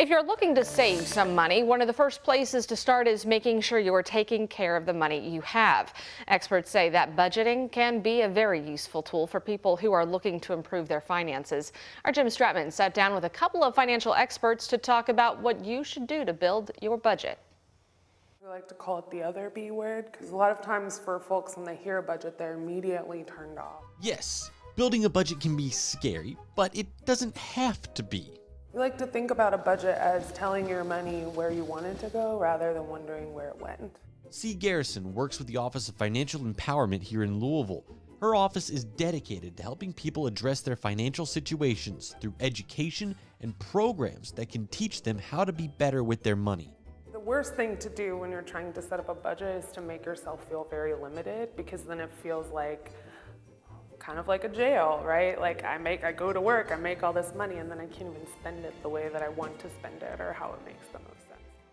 If you're looking to save some money, one of the first places to start is making sure you are taking care of the money you have. Experts say that budgeting can be a very useful tool for people who are looking to improve their finances. Our Jim Stratman sat down with a couple of financial experts to talk about what you should do to build your budget. We like to call it the other B word because a lot of times for folks when they hear a budget, they're immediately turned off. Yes, building a budget can be scary, but it doesn't have to be. We like to think about a budget as telling your money where you want it to go rather than wondering where it went. C. Garrison works with the Office of Financial Empowerment here in Louisville. Her office is dedicated to helping people address their financial situations through education and programs that can teach them how to be better with their money. The worst thing to do when you're trying to set up a budget is to make yourself feel very limited, because then it feels like kind of like a jail, right? Like I go to work, I make all this money, and then I can't even spend it the way that I want to spend it or how it makes the most sense.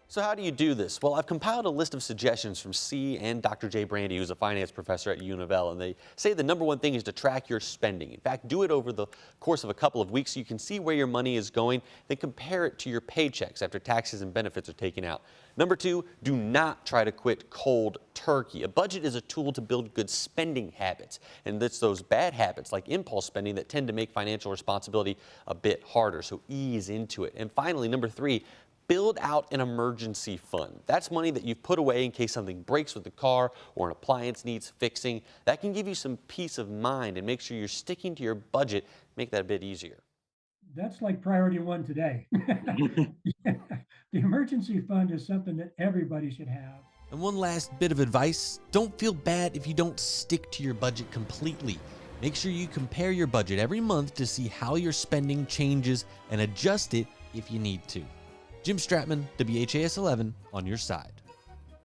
So how do you do this? Well, I've compiled a list of suggestions from C and Dr. Jay Brandy, who's a finance professor at U of L, and they say the number one thing is to track your spending. In fact, do it over the course of a couple of weeks so you can see where your money is going, then compare it to your paychecks after taxes and benefits are taken out. Number two, do not try to quit cold turkey. A budget is a tool to build good spending habits, and it's those bad habits like impulse spending that tend to make financial responsibility a bit harder, so ease into it. And finally, number three, build out an emergency fund. That's money that you've put away in case something breaks with the car or an appliance needs fixing. That can give you some peace of mind and make sure you're sticking to your budget, make that a bit easier. That's like priority one today. The emergency fund is something that everybody should have. And one last bit of advice, don't feel bad if you don't stick to your budget completely. Make sure you compare your budget every month to see how your spending changes and adjust it if you need to. Jim Stratman, WHAS 11, on your side.